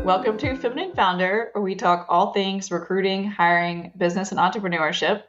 Welcome to Feminine Founder, where we talk all things recruiting, hiring, business, and entrepreneurship.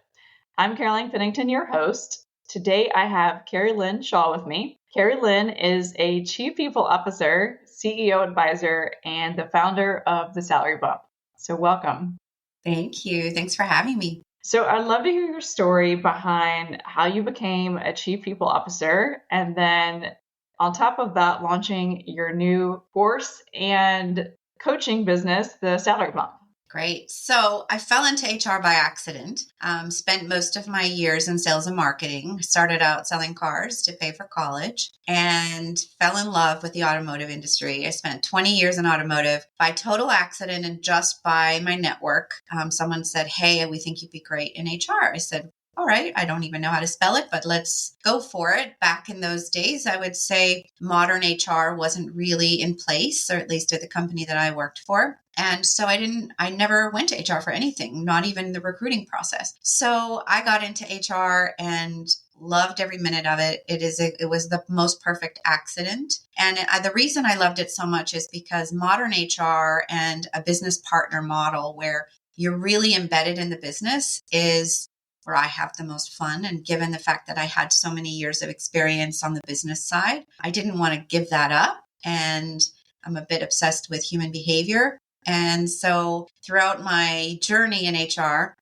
I'm Caroline Pennington, your host. Today I have Carrie Lynn Shaw with me. Carrie Lynn is a Chief People Officer, CEO advisor, and the founder of The Salary Bump. So welcome. Thank you. Thanks for having me. So I'd love to hear your story behind how you became a Chief People Officer, and then on top of that, launching your new course and coaching business, The Salary Bump. Great. So I fell into HR by accident, spent most of my years in sales and marketing, started out selling cars to pay for college, and fell in love with the automotive industry. I spent 20 years in automotive by total accident and just by my network. Someone said, "Hey, we think you'd be great in HR." I said, "All right, I don't even know how to spell it, but let's go for it." Back in those days, I would say modern HR wasn't really in place, or at least at the company that I worked for. And so I never went to HR for anything, not even the recruiting process. So I got into HR and loved every minute of it. It was the most perfect accident. And the reason I loved it so much is because modern HR and a business partner model where you're really embedded in the business is where I have the most fun. And given the fact that I had so many years of experience on the business side, I didn't want to give that up. And I'm a bit obsessed with human behavior. And so throughout my journey in HR,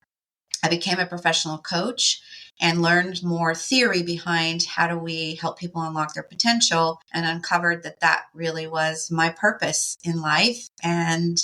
I became a professional coach and learned more theory behind how do we help people unlock their potential, and uncovered that really was my purpose in life and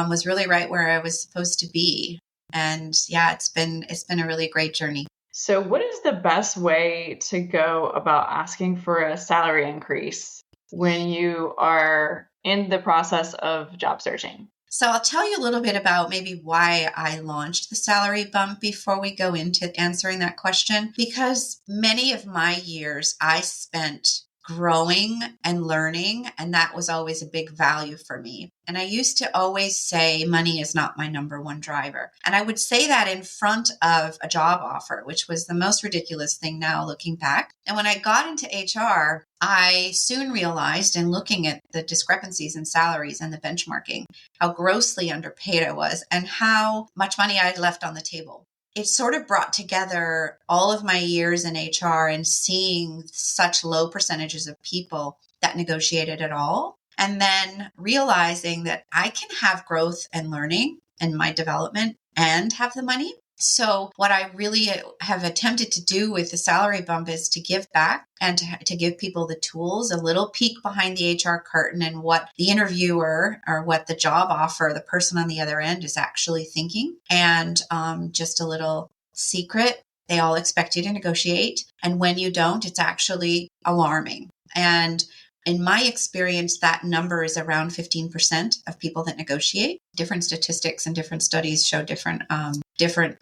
was really right where I was supposed to be. And yeah, it's been a really great journey. So what is the best way to go about asking for a salary increase when you are in the process of job searching? So I'll tell you a little bit about maybe why I launched the salary bump before we go into answering that question, because many of my years I spent growing and learning, and that was always a big value for me. And I used to always say money is not my number one driver. And I would say that in front of a job offer, which was the most ridiculous thing now looking back. And when I got into HR, I soon realized, in looking at the discrepancies in salaries and the benchmarking, how grossly underpaid I was and how much money I had left on the table. It sort of brought together all of my years in HR and seeing such low percentages of people that negotiated at all. And then realizing that I can have growth and learning and my development and have the money. So what I really have attempted to do with the salary bump is to give back and to give people the tools, a little peek behind the HR curtain and what the interviewer or what the job offer, the person on the other end is actually thinking. And just a little secret, they all expect you to negotiate. And when you don't, it's actually alarming. And in my experience, that number is around 15% of people that negotiate. Different statistics and different studies show different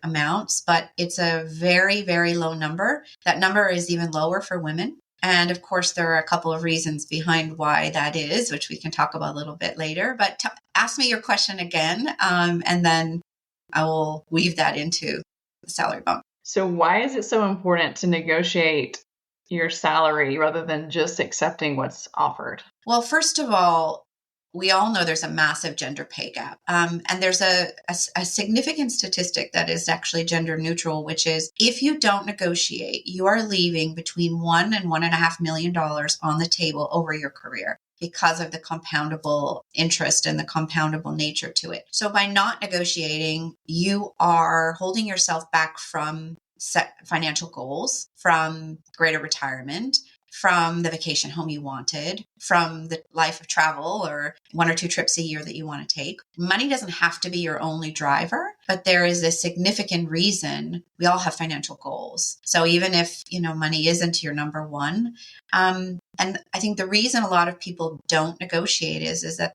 amounts, but it's a very, very low number. That number is even lower for women. And of course, there are a couple of reasons behind why that is, which we can talk about a little bit later. But ask me your question again, and then I will weave that into the salary bump. So why is it so important to negotiate your salary rather than just accepting what's offered? Well, first of all, we all know there's a massive gender pay gap. And there's a significant statistic that is actually gender neutral, which is if you don't negotiate, you are leaving between $1 and $1.5 million on the table over your career because of the compoundable interest and the compoundable nature to it. So by not negotiating, you are holding yourself back from set financial goals, from greater retirement, from the vacation home you wanted, from the life of travel or 1 or 2 trips a year that you want to take. Money doesn't have to be your only driver, but there is a significant reason. We all have financial goals. So even if, money isn't your number one, and I think the reason a lot of people don't negotiate is that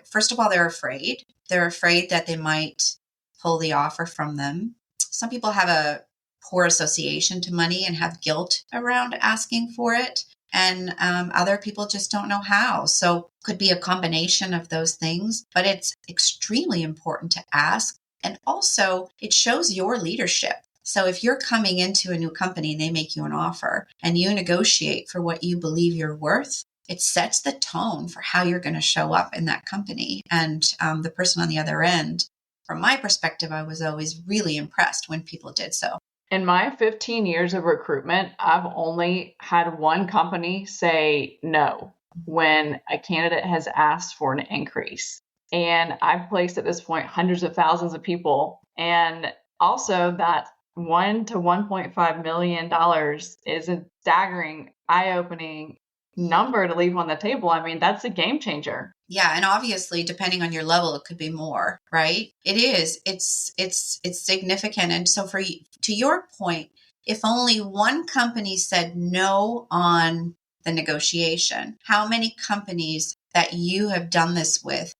first of all, they're afraid. They're afraid that they might pull the offer from them. Some people have a poor association to money and have guilt around asking for it. And other people just don't know how. So could be a combination of those things, but it's extremely important to ask. And also it shows your leadership. So if you're coming into a new company and they make you an offer and you negotiate for what you believe you're worth, it sets the tone for how you're going to show up in that company. And the person on the other end, from my perspective, I was always really impressed when people did so. In my 15 years of recruitment, I've only had one company say no when a candidate has asked for an increase. And I've placed at this point hundreds of thousands of people. And also that $1 to $1.5 million is a staggering, eye-opening number to leave on the table. I mean, that's a game changer. Yeah, and obviously, depending on your level, it could be more, right? It is. It's significant. And so, to your point, if only one company said no on the negotiation, how many companies that you have done this with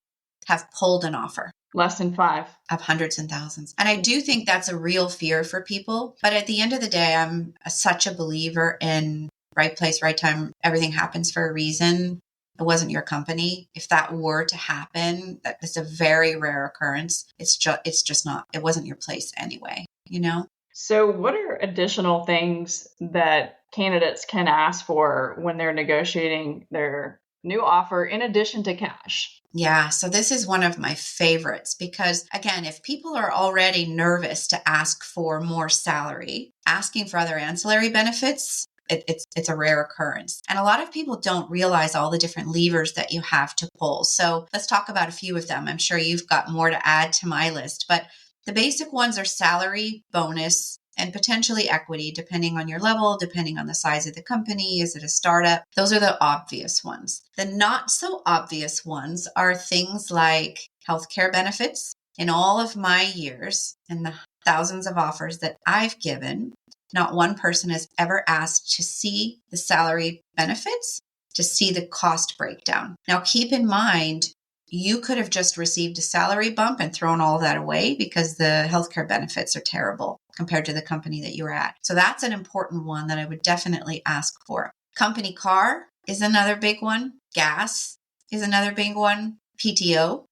have pulled an offer? Less than 5. Of hundreds and thousands. And I do think that's a real fear for people. But at the end of the day, I'm such a believer in right place, right time. Everything happens for a reason. It wasn't your company. If that were to happen, that is a very rare occurrence. It's just not, it wasn't your place anyway, you know? So what are additional things that candidates can ask for when they're negotiating their new offer in addition to cash? Yeah, so this is one of my favorites because, again, if people are already nervous to ask for more salary, asking for other ancillary benefits, it's a rare occurrence. And a lot of people don't realize all the different levers that you have to pull. So let's talk about a few of them. I'm sure you've got more to add to my list, but the basic ones are salary, bonus, and potentially equity, depending on your level, depending on the size of the company. Is it a startup? Those are the obvious ones. The not so obvious ones are things like healthcare benefits. In all of my years and the thousands of offers that I've given, not one person has ever asked to see the salary benefits, to see the cost breakdown. Now, keep in mind, you could have just received a salary bump and thrown all that away because the healthcare benefits are terrible compared to the company that you're at. So that's an important one that I would definitely ask for. Company car is another big one. Gas is another big one. PTO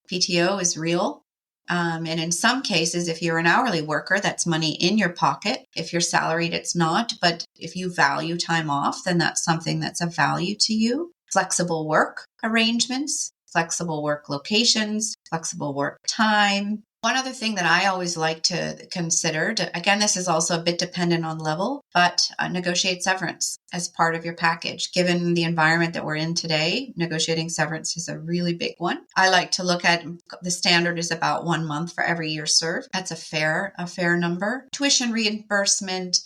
is real. And in some cases, if you're an hourly worker, that's money in your pocket. If you're salaried, it's not. But if you value time off, then that's something that's of value to you. Flexible work arrangements, flexible work locations, flexible work time. One other thing that I always like to consider, again, this is also a bit dependent on level, but negotiate severance as part of your package. Given the environment that we're in today, negotiating severance is a really big one. I like to look at the standard is about 1 month for every year served. That's a fair number. Tuition reimbursement,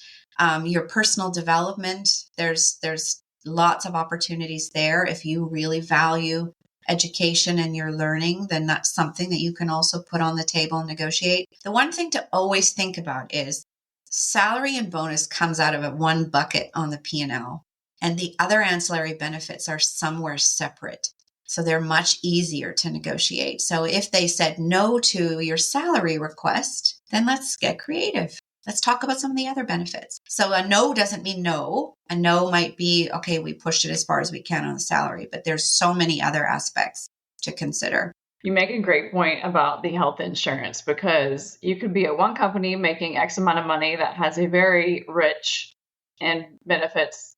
your personal development. There's lots of opportunities there if you really value education and your learning, then that's something that you can also put on the table and negotiate. The one thing to always think about is salary and bonus comes out of one bucket on the P&L, and the other ancillary benefits are somewhere separate. So they're much easier to negotiate. So if they said no to your salary request, then let's get creative. Let's talk about some of the other benefits. So a no doesn't mean no. A no might be, okay, we pushed it as far as we can on the salary, but there's so many other aspects to consider. You make a great point about the health insurance because you could be at one company making X amount of money that has a very rich and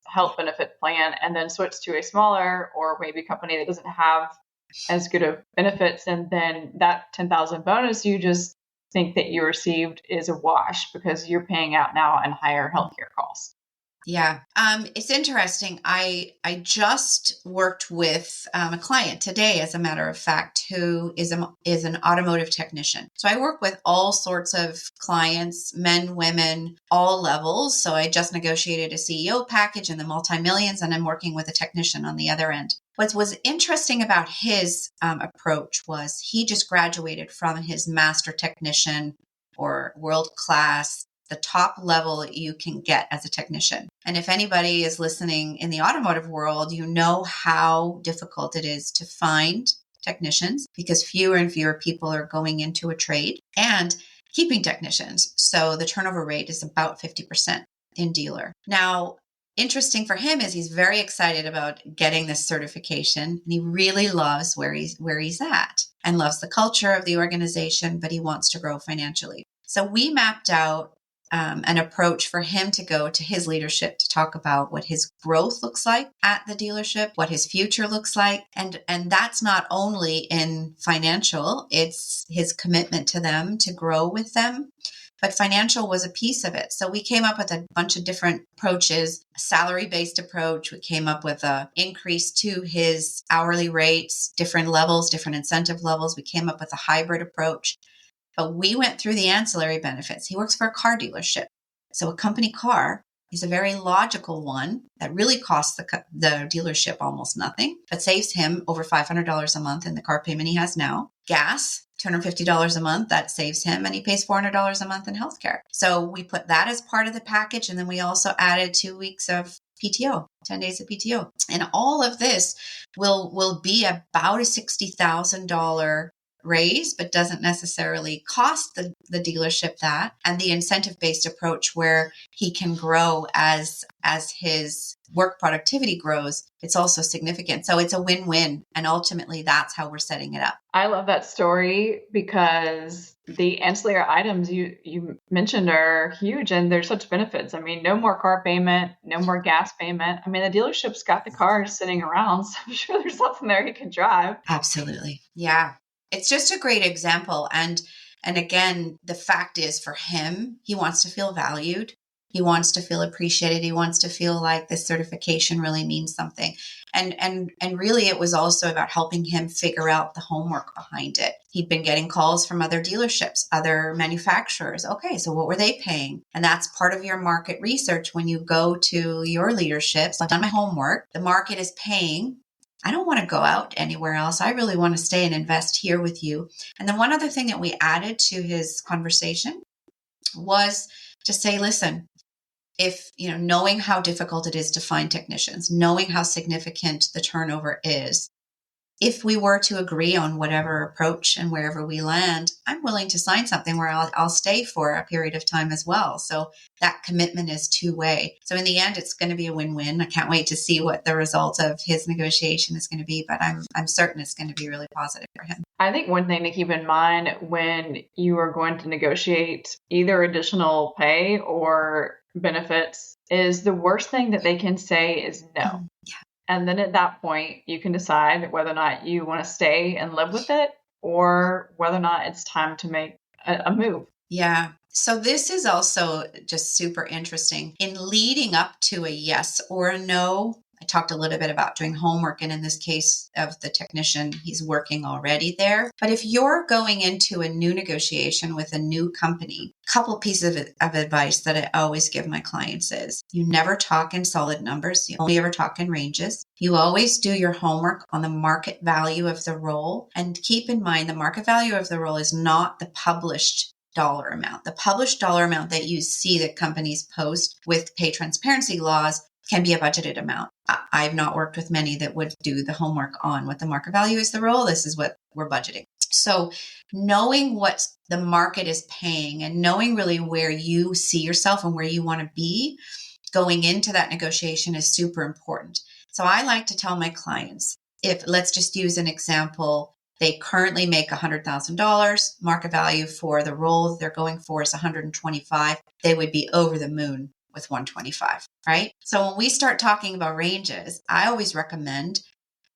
health benefit plan, and then switch to a smaller or maybe company that doesn't have as good of benefits. And then that 10,000 bonus you just think that you received is a wash because you're paying out now in higher healthcare costs. Yeah. It's interesting. I just worked with a client today, as a matter of fact, who is an automotive technician. So I work with all sorts of clients, men, women, all levels. So I just negotiated a CEO package in the multi-millions, and I'm working with a technician on the other end. What was interesting about his approach was he just graduated from his master technician or world-class, the top level you can get as a technician. And if anybody is listening in the automotive world, you know how difficult it is to find technicians because fewer and fewer people are going into a trade and keeping technicians. So the turnover rate is about 50% in dealer. Now, interesting for him is he's very excited about getting this certification, and he really loves where he's at and loves the culture of the organization, but he wants to grow financially. So we mapped out an approach for him to go to his leadership to talk about what his growth looks like at the dealership, what his future looks like. And that's not only in financial, it's his commitment to them to grow with them. But financial was a piece of it. So we came up with a bunch of different approaches, a salary-based approach. We came up with an increase to his hourly rates, different levels, different incentive levels. We came up with a hybrid approach. But we went through the ancillary benefits. He works for a car dealership. So a company car is a very logical one that really costs the dealership almost nothing, but saves him over $500 a month in the car payment he has now. Gas, $250 a month, that saves him, and he pays $400 a month in healthcare. So we put that as part of the package. And then we also added 2 weeks of PTO, 10 days of PTO. And all of this will be about a $60,000 raise, but doesn't necessarily cost the dealership that. And the incentive-based approach where he can grow as his work productivity grows, it's also significant. So it's a win-win. And ultimately, that's how we're setting it up. I love that story because the ancillary items you mentioned are huge and there's such benefits. I mean, no more car payment, no more gas payment. I mean, the dealership's got the cars sitting around, so I'm sure there's something there he can drive. Absolutely. Yeah. It's just a great example. And again, the fact is for him, he wants to feel valued. He wants to feel appreciated. He wants to feel like this certification really means something. And really it was also about helping him figure out the homework behind it. He'd been getting calls from other dealerships, other manufacturers. Okay, so what were they paying? And that's part of your market research when you go to your leaderships. I've done my homework. The market is paying. I don't want to go out anywhere else. I really want to stay and invest here with you. And then one other thing that we added to his conversation was to say, listen, if, knowing how difficult it is to find technicians, knowing how significant the turnover is, if we were to agree on whatever approach and wherever we land, I'm willing to sign something where I'll stay for a period of time as well. So that commitment is two-way. So in the end, it's going to be a win-win. I can't wait to see what the result of his negotiation is going to be, but I'm certain it's going to be really positive for him. I think one thing to keep in mind when you are going to negotiate either additional pay or benefits is the worst thing that they can say is no. Yeah. And then at that point, you can decide whether or not you want to stay and live with it or whether or not it's time to make a move. Yeah. So this is also just super interesting. In leading up to a yes or a no, I talked a little bit about doing homework. And in this case of the technician, he's working already there. But if you're going into a new negotiation with a new company, a couple pieces of advice that I always give my clients is you never talk in solid numbers. You only ever talk in ranges. You always do your homework on the market value of the role. And keep in mind, the market value of the role is not the published dollar amount. The published dollar amount that you see that companies post with pay transparency laws can be a budgeted amount. I've not worked with many that would do the homework on what the market value is the role. This is what we're budgeting. So knowing what the market is paying and knowing really where you see yourself and where you want to be going into that negotiation is super important. So I like to tell my clients, let's just use an example, they currently make $100,000. Market value for the role they're going for is $125,000. They would be over the moon with $125,000, right? So when we start talking about ranges, I always recommend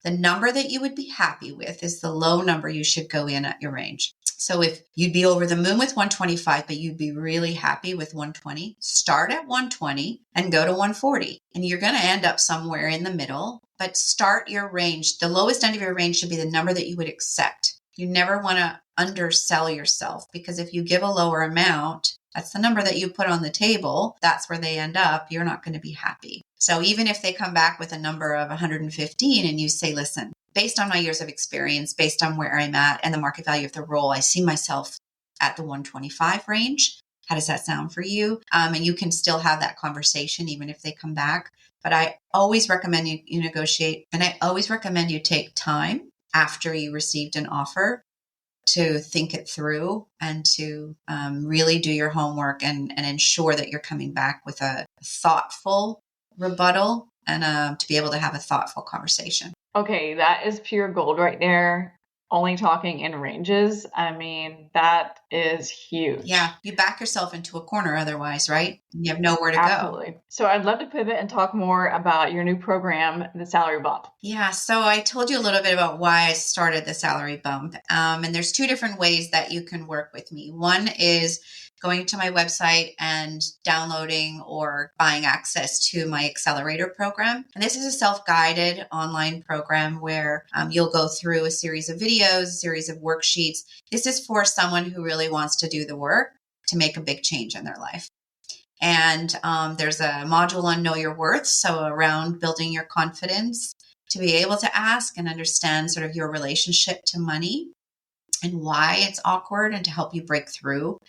the number that you would be happy with is the low number you should go in at your range. So if you'd be over the moon with $125,000, but you'd be really happy with $120,000, start at $120,000 and go to $140,000. And you're going to end up somewhere in the middle, but start your range. The lowest end of your range should be the number that you would accept. You never want to undersell yourself because if you give a lower amount, that's the number that you put on the table. That's where they end up. You're not going to be happy. So even if they come back with a number of 115 and you say, listen, based on my years of experience, based on where I'm at and the market value of the role, I see myself at the 125 range. How does that sound for you? And you can still have that conversation even if they come back. But I always recommend you negotiate. And I always recommend you take time after you received an offer to think it through and to really do your homework and ensure that you're coming back with a thoughtful rebuttal and to be able to have a thoughtful conversation. Okay, that is pure gold right there. only talking in ranges, I mean, that is huge. Yeah, you back yourself into a corner otherwise, right? You have nowhere to go. Absolutely. So I'd love to pivot and talk more about your new program, the Salary Bump. Yeah, so I told you a little bit about why I started the Salary Bump. And there's two different ways that you can work with me. One is going to my website and downloading or buying access to my accelerator program. And this is a self-guided online program where you'll go through a series of videos, a series of worksheets. This is for someone who really wants to do the work to make a big change in their life. And there's a module on Know Your Worth, so around building your confidence to be able to ask and understand sort of your relationship to money and why it's awkward, and to help you break through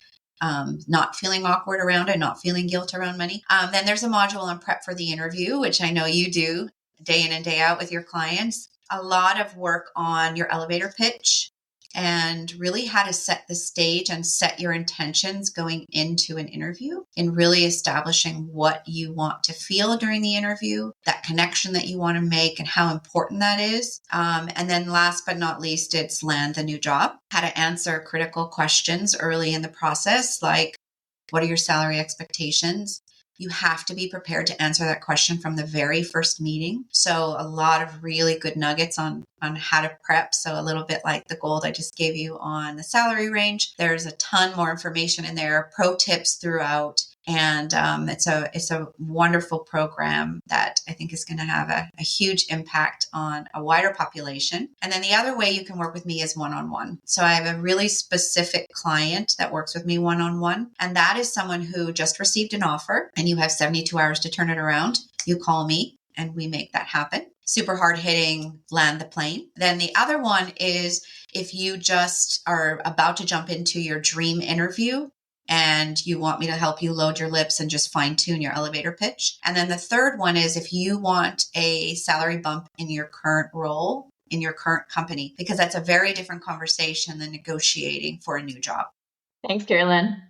not feeling awkward around it, not feeling guilt around money. Then there's a module on prep for the interview, which I know you do day in and day out with your clients. A lot of work on your elevator pitch and really how to set the stage and set your intentions going into an interview, and really establishing what you want to feel during the interview, that connection that you want to make and how important that is. And then last but not least, it's land the new job, how to answer critical questions early in the process, like what are your salary expectations? You have to be prepared to answer that question from the very first meeting. So a lot of really good nuggets on how to prep. So a little bit like the gold I just gave you on the salary range. There's a ton more information in there, pro tips throughout. And it's a wonderful program that I think is going to have a huge impact on a wider population. And then the other way you can work with me is one-on-one. So I have a really specific client that works with me one-on-one. And that is someone who just received an offer and you have 72 hours to turn it around. You call me and we make that happen. Super hard hitting, land the plane. Then the other one is if you just are about to jump into your dream interview and you want me to help you load your lips and just fine tune your elevator pitch. And then the third one is if you want a salary bump in your current role, in your current company, because that's a very different conversation than negotiating for a new job. Thanks, Carolyn.